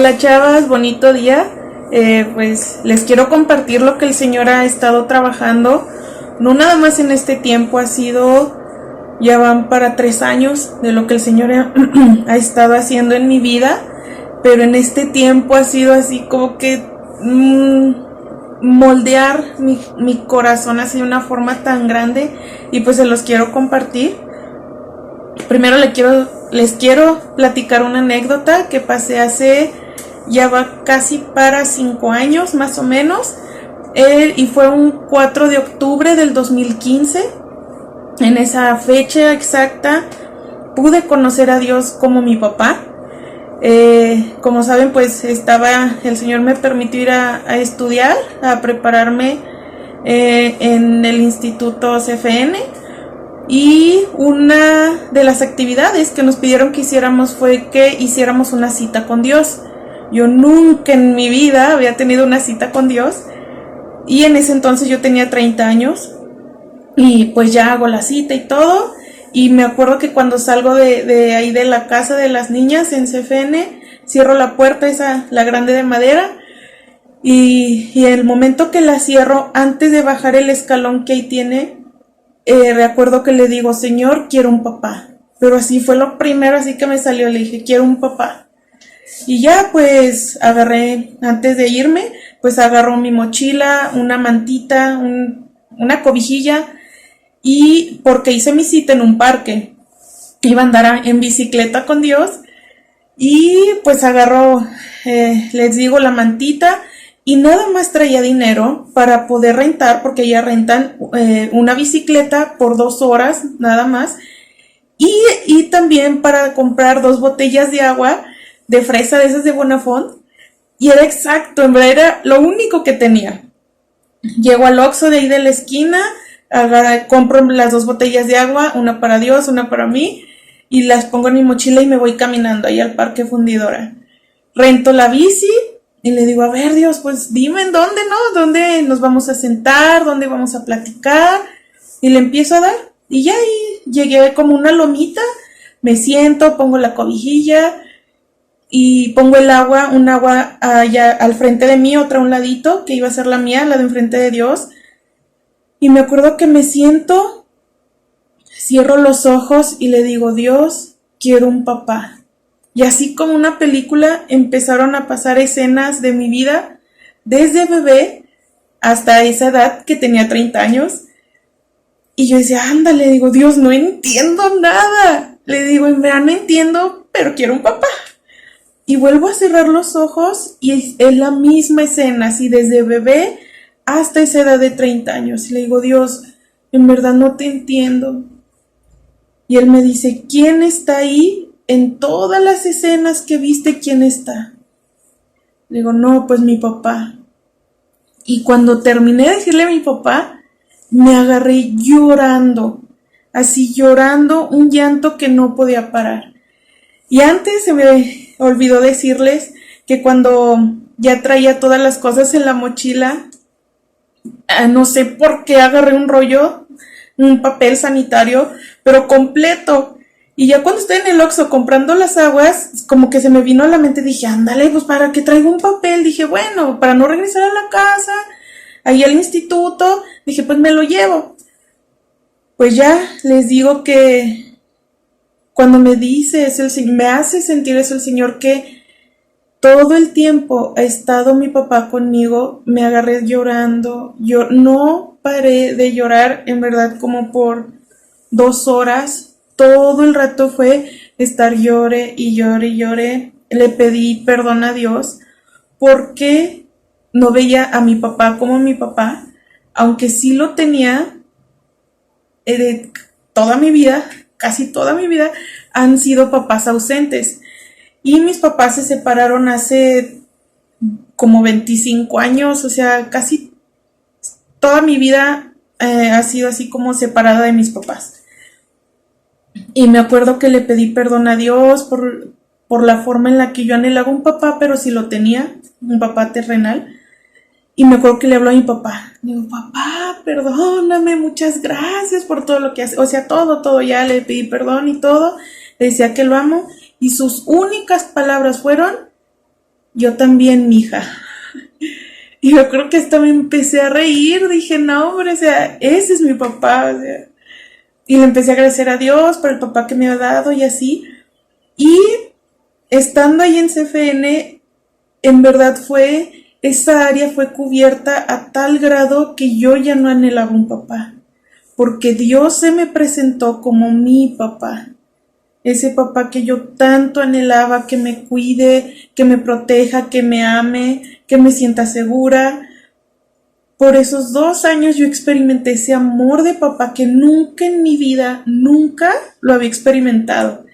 Hola chavas, bonito día. Pues les quiero compartir lo que el Señor ha estado trabajando. No nada más en este tiempo, ya van para 3 años de lo que el Señor ha estado haciendo en mi vida. Pero en este tiempo ha sido así como que moldear mi corazón así de una forma tan grande. Y pues se los quiero compartir. Primero les quiero platicar una anécdota que pasé hace ya va casi para 5 años más o menos, y fue un 4 de octubre del 2015. En esa fecha exacta pude conocer a Dios como mi papá. Como saben, pues el Señor me permitió ir a estudiar, a prepararme en el Instituto CFN. Y una de las actividades que nos pidieron que hiciéramos fue que hiciéramos una cita con Dios. Yo nunca en mi vida había tenido una cita con Dios, y en ese entonces yo tenía 30 años y pues ya hago la cita y todo. Y me acuerdo que cuando salgo de ahí de la casa de las niñas en CFN, cierro la puerta, la grande de madera, y el momento que la cierro, antes de bajar el escalón que ahí tiene, recuerdo que le digo: Señor, quiero un papá. Pero así fue lo primero, así que me salió, le dije: quiero un papá. Y ya pues agarré, antes de irme, pues agarró mi mochila, una mantita, una cobijilla, y porque hice mi cita en un parque, iba a andar en bicicleta con Dios, y pues agarró, les digo, la mantita, y nada más traía dinero para poder rentar, porque ya rentan una bicicleta por 2 horas nada más, y también para comprar 2 botellas de agua de fresa, de esas de Bonafont. Y era exacto, en verdad era lo único que tenía. Llego al Oxxo de ahí de la esquina, compro las 2 botellas de agua, una para Dios, una para mí, y las pongo en mi mochila y me voy caminando ahí al Parque Fundidora. Rento la bici y le digo: a ver, Dios, pues dime en dónde, ¿no? ¿Dónde nos vamos a sentar? ¿Dónde vamos a platicar? Y le empiezo a dar, y ya ahí llegué como una lomita, me siento, pongo la cobijilla y pongo un agua allá al frente de mí, otra a un ladito, que iba a ser la mía, la de enfrente de Dios. Y me acuerdo que me siento, cierro los ojos y le digo: Dios, quiero un papá. Y así como una película empezaron a pasar escenas de mi vida, desde bebé hasta esa edad que tenía 30 años. Y yo decía: ándale, digo, Dios, no entiendo nada. Le digo: en verdad no entiendo, pero quiero un papá. Y vuelvo a cerrar los ojos y es la misma escena, así desde bebé hasta esa edad de 30 años. Y le digo: Dios, en verdad no te entiendo. Y él me dice: ¿quién está ahí? En todas las escenas que viste, ¿quién está? Le digo: no, pues mi papá. Y cuando terminé de decirle a mi papá, me agarré llorando, así llorando, un llanto que no podía parar. Y antes se me olvidó decirles que cuando ya traía todas las cosas en la mochila, no sé por qué agarré un papel sanitario, pero completo. Y ya cuando estoy en el Oxxo comprando las aguas, como que se me vino a la mente, dije: ándale, pues para que traigo un papel. Dije: bueno, para no regresar a la casa, ahí al instituto, dije: pues me lo llevo. Pues ya les digo que cuando me hace sentir eso el Señor, que todo el tiempo ha estado mi papá conmigo, me agarré llorando. Yo no paré de llorar, en verdad, como por 2 horas. Todo el rato fue estar llore y llore y llore. Le pedí perdón a Dios porque no veía a mi papá como mi papá, aunque sí lo tenía. Toda mi vida, casi toda mi vida, han sido papás ausentes. Y mis papás se separaron hace como 25 años, o sea, casi toda mi vida ha sido así como separada de mis papás. Y me acuerdo que le pedí perdón a Dios por la forma en la que yo anhelaba un papá, pero sí lo tenía, un papá terrenal. Y me acuerdo que le habló a mi papá. Digo: papá, perdóname, muchas gracias por todo lo que hace. O sea, todo, ya le pedí perdón y todo. Le decía que lo amo. Y sus únicas palabras fueron: yo también, mija. Y yo creo que hasta me empecé a reír, dije, no, hombre, o sea, ese es mi papá, o sea. Y le empecé a agradecer a Dios por el papá que me ha dado y así. Y estando ahí en CFN, en verdad esa área fue cubierta a tal grado que yo ya no anhelaba un papá, porque Dios se me presentó como mi papá, ese papá que yo tanto anhelaba, que me cuide, que me proteja, que me ame, que me sienta segura. Por esos 2 años yo experimenté ese amor de papá que nunca en mi vida, nunca lo había experimentado.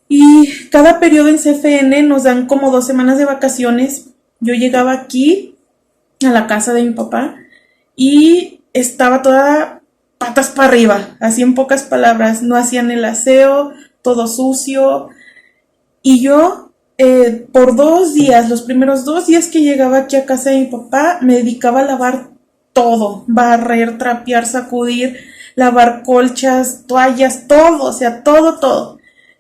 Y cada periodo en CFN nos dan como 2 semanas de vacaciones. Yo llegaba aquí, a la casa de mi papá, y estaba toda patas para arriba, así en pocas palabras. No hacían el aseo, todo sucio. Y yo, por 2 días, los primeros 2 días que llegaba aquí a casa de mi papá, me dedicaba a lavar todo, barrer, trapear, sacudir, lavar colchas, toallas, todo, o sea, todo, todo.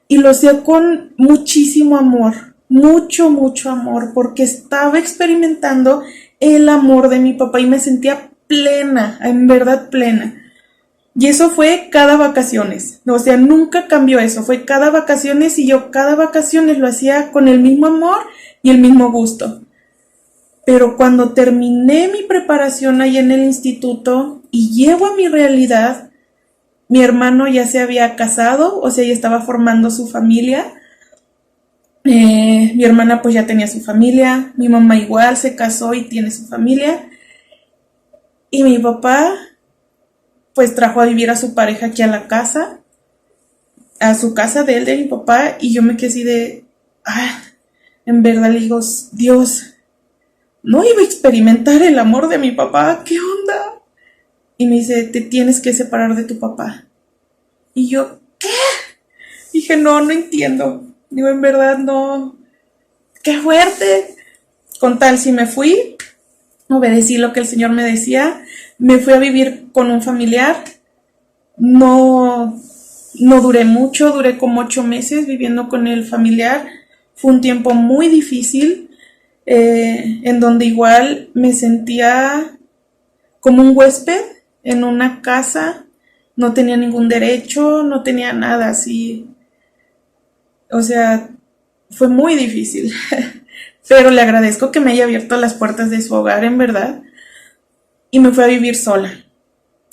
Y lo hacía con muchísimo amor, mucho, mucho amor, porque estaba experimentando el amor de mi papá y me sentía plena, en verdad plena. Y eso fue cada vacaciones, o sea, nunca cambió eso, fue cada vacaciones y yo cada vacaciones lo hacía con el mismo amor y el mismo gusto. Pero cuando terminé mi preparación ahí en el instituto y llego a mi realidad, mi hermano ya se había casado, o sea, ya estaba formando su familia. Mi hermana pues ya tenía su familia, mi mamá igual se casó y tiene su familia. Y mi papá pues trajo a vivir a su pareja aquí a la casa, a su casa de él, de mi papá, y yo me quedé así de, en verdad le digo, Dios, no iba a experimentar el amor de mi papá, ¿qué onda? Y me dice, te tienes que separar de tu papá. Y yo, ¿qué? Dije, no, no entiendo. Digo, en verdad no, qué fuerte. Con tal, si me fui, obedecí lo que el Señor me decía, me fui a vivir con un familiar, no duré mucho, duré como 8 meses viviendo con el familiar, fue un tiempo muy difícil, en donde igual me sentía como un huésped en una casa, no tenía ningún derecho, no tenía nada así, o sea, fue muy difícil, pero le agradezco que me haya abierto las puertas de su hogar, en verdad, y me fui a vivir sola.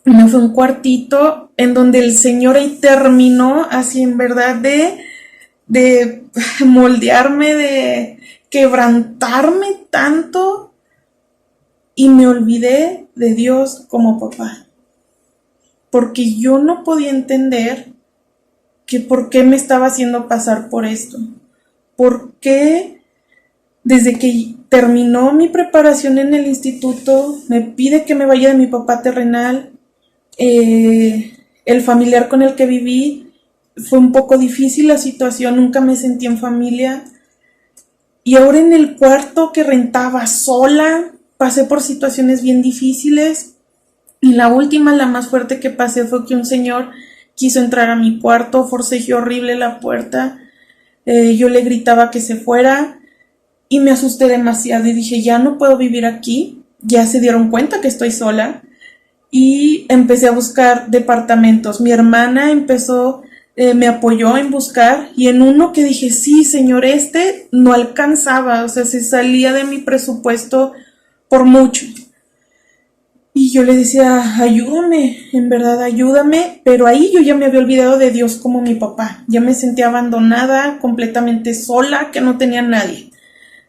Me fue un cuartito en donde el Señor ahí terminó así en verdad de moldearme, de quebrantarme tanto, y me olvidé de Dios como papá, porque yo no podía entender que por qué me estaba haciendo pasar por esto, por qué desde que terminó mi preparación en el instituto me pide que me vaya de mi papá terrenal. El familiar con el que viví fue un poco difícil la situación, nunca me sentí en familia. Y ahora en el cuarto que rentaba sola, pasé por situaciones bien difíciles. Y la última, la más fuerte que pasé, fue que un señor quiso entrar a mi cuarto, forcejeó horrible la puerta. Yo le gritaba que se fuera y me asusté demasiado y dije, ya no puedo vivir aquí. Ya se dieron cuenta que estoy sola. Y empecé a buscar departamentos. Mi hermana me apoyó en buscar, y en uno que dije, sí, señor, no alcanzaba, o sea, se salía de mi presupuesto por mucho. Y yo le decía, ayúdame, en verdad, ayúdame, pero ahí yo ya me había olvidado de Dios como mi papá. Ya me sentía abandonada, completamente sola, que no tenía nadie.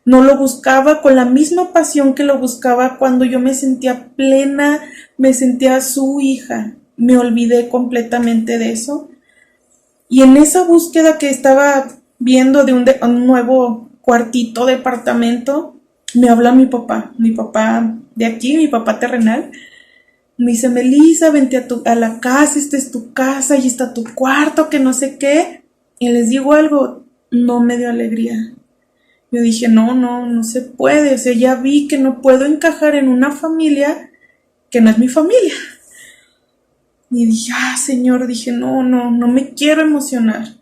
No lo buscaba con la misma pasión que lo buscaba cuando yo me sentía plena, me sentía su hija. Me olvidé completamente de eso. Y en esa búsqueda que estaba viendo de un nuevo cuartito, departamento, me habla mi papá de aquí, mi papá terrenal. Me dice, Melissa, vente a la casa, esta es tu casa y está tu cuarto, que no sé qué. Y les digo algo, no me dio alegría. Yo dije, no se puede, o sea, ya vi que no puedo encajar en una familia que no es mi familia. Y dije, Señor, dije, no me quiero emocionar.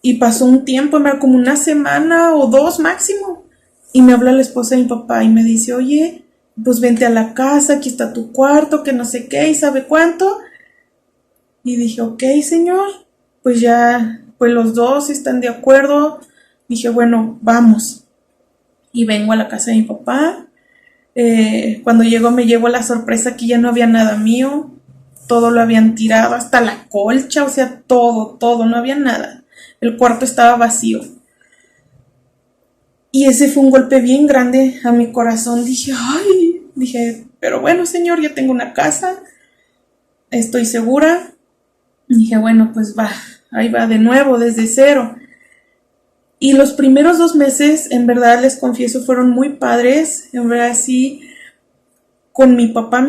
Y pasó un tiempo, como una semana o 2 máximo, Y me habla la esposa de mi papá y me dice, oye, pues vente a la casa, aquí está tu cuarto, que no sé qué, y sabe cuánto. Y dije, ok, señor, pues ya, pues los dos están de acuerdo. Dije, bueno, vamos. Y vengo a la casa de mi papá. Cuando llego me llevo la sorpresa que ya no había nada mío. Todo lo habían tirado, hasta la colcha, o sea, todo, no había nada. El cuarto estaba vacío. Y ese fue un golpe bien grande a mi corazón. Dije, pero bueno, señor, ya tengo una casa, estoy segura. Dije, bueno, pues va, ahí va de nuevo, desde cero. Y los primeros 2 meses, en verdad les confieso, fueron muy padres. En verdad sí, con mi papá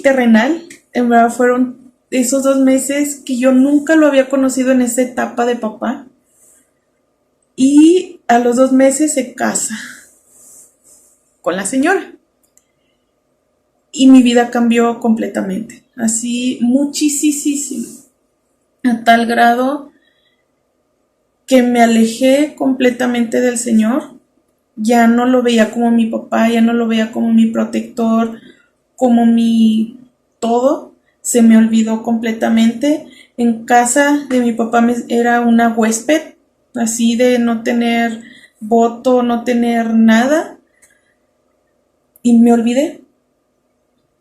terrenal, en verdad fueron esos 2 meses que yo nunca lo había conocido en esa etapa de papá. Y a los 2 meses se casa con la señora. Y mi vida cambió completamente. Así, muchísimo. A tal grado que me alejé completamente del Señor. Ya no lo veía como mi papá, ya no lo veía como mi protector, como mi todo. Se me olvidó completamente. En casa de mi papá era una huésped, así de no tener voto, no tener nada. Y me olvidé.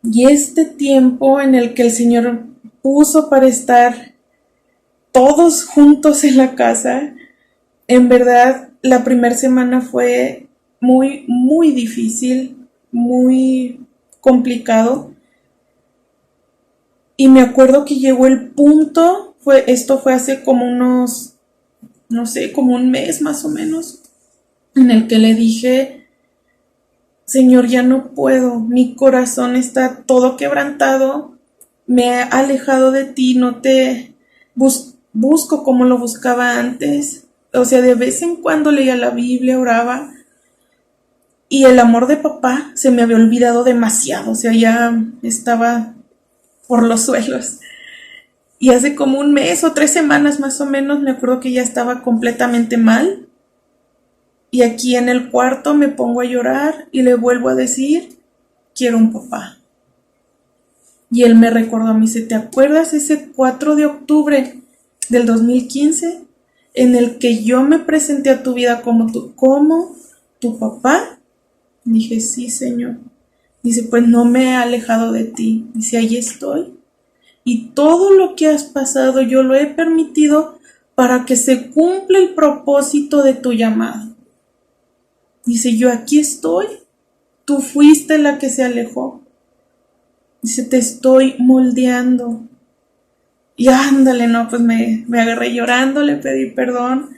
Y este tiempo en el que el Señor puso para estar todos juntos en la casa, en verdad la primera semana fue muy difícil, muy complicado. Y me acuerdo que llegó el punto, esto fue hace como unos, no sé, como un mes más o menos, en el que le dije, Señor, ya no puedo, mi corazón está todo quebrantado, me he alejado de ti, no te busco como lo buscaba antes. O sea, de vez en cuando leía la Biblia, oraba, y el amor de papá se me había olvidado demasiado, o sea, ya estaba por los suelos. Y hace como un mes o 3 semanas más o menos me acuerdo que ya estaba completamente mal. Y aquí en el cuarto me pongo a llorar y le vuelvo a decir, quiero un papá. Y él me recordó a mí, ¿te acuerdas ese 4 de octubre del 2015 en el que yo me presenté a tu vida como tu papá? Dije, sí, Señor. Dice, pues no me he alejado de ti. Dice, ahí estoy. Y todo lo que has pasado yo lo he permitido para que se cumpla el propósito de tu llamado. Dice, yo aquí estoy. Tú fuiste la que se alejó. Dice, te estoy moldeando. Y ándale, no, pues me agarré llorando, le pedí perdón.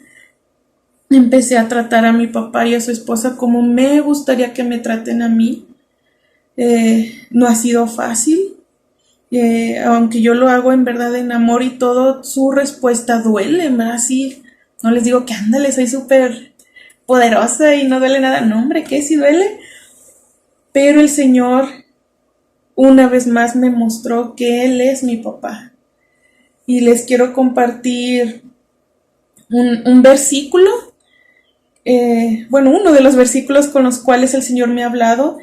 Empecé a tratar a mi papá y a su esposa como me gustaría que me traten a mí. No ha sido fácil. Aunque yo lo hago en verdad en amor y todo, su respuesta duele, ¿verdad? Así, no les digo que ándale, soy súper poderosa y no duele nada. No, hombre, ¿qué? Sí duele. Pero el Señor una vez más me mostró que Él es mi papá. Y les quiero compartir un versículo, uno de los versículos con los cuales el Señor me ha hablado.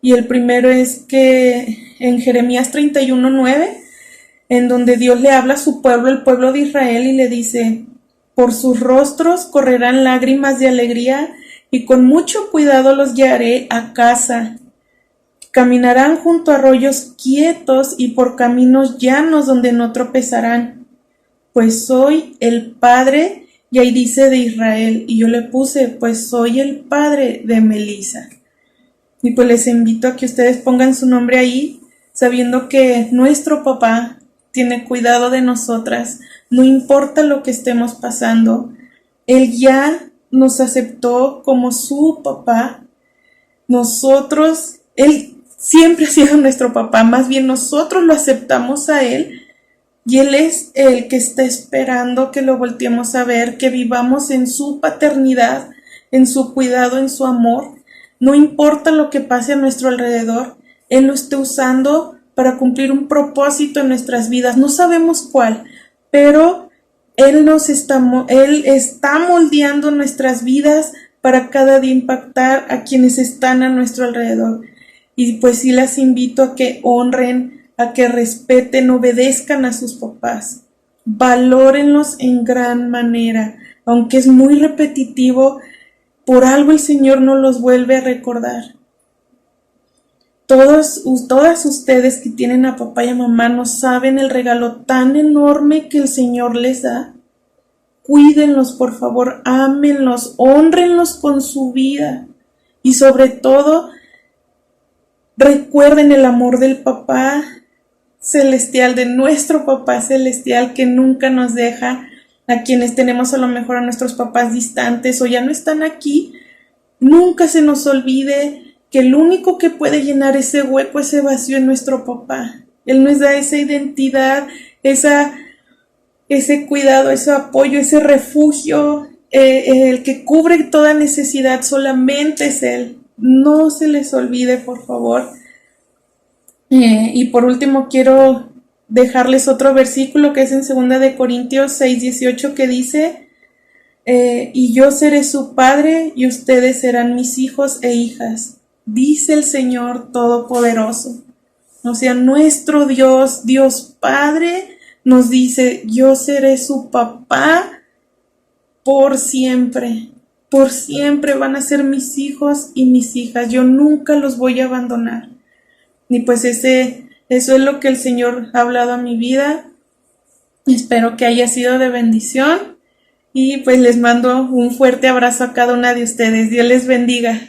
Y el primero es que en Jeremías 31:9, en donde Dios le habla a su pueblo, el pueblo de Israel, y le dice, por sus rostros correrán lágrimas de alegría, y con mucho cuidado los guiaré a casa. Caminarán junto a arroyos quietos y por caminos llanos donde no tropezarán. Pues soy el Padre, y ahí dice de Israel, y yo le puse, pues soy el Padre de Melissa. Y pues les invito a que ustedes pongan su nombre ahí, sabiendo que nuestro papá tiene cuidado de nosotras, no importa lo que estemos pasando. Él ya nos aceptó como su papá. Él siempre ha sido nuestro papá, más bien nosotros lo aceptamos a él, y él es el que está esperando que lo volteemos a ver, que vivamos en su paternidad, en su cuidado, en su amor. No importa lo que pase a nuestro alrededor, Él lo está usando para cumplir un propósito en nuestras vidas. No sabemos cuál, pero Él está moldeando nuestras vidas para cada día impactar a quienes están a nuestro alrededor. Y pues sí las invito a que honren, a que respeten, obedezcan a sus papás. Valórenlos en gran manera, aunque es muy repetitivo, por algo el Señor nos los vuelve a recordar. Todas ustedes que tienen a papá y a mamá no saben el regalo tan enorme que el Señor les da. Cuídenlos, por favor, ámenlos, hónrenlos con su vida y sobre todo recuerden el amor del papá celestial, de nuestro papá celestial que nunca nos deja. A quienes tenemos a lo mejor a nuestros papás distantes o ya no están aquí, nunca se nos olvide que el único que puede llenar ese hueco, ese vacío es nuestro papá. Él nos da esa identidad, ese cuidado, ese apoyo, ese refugio, el que cubre toda necesidad solamente es Él. No se les olvide, por favor. Y por último quiero dejarles otro versículo que es en 2 Corintios 6:18 que dice, y yo seré su padre y ustedes serán mis hijos e hijas, dice el Señor Todopoderoso. O sea, nuestro Dios, Dios Padre, nos dice, yo seré su papá por siempre van a ser mis hijos y mis hijas, yo nunca los voy a abandonar. Y pues eso es lo que el Señor ha hablado a mi vida. Espero que haya sido de bendición y pues les mando un fuerte abrazo a cada una de ustedes. Dios les bendiga.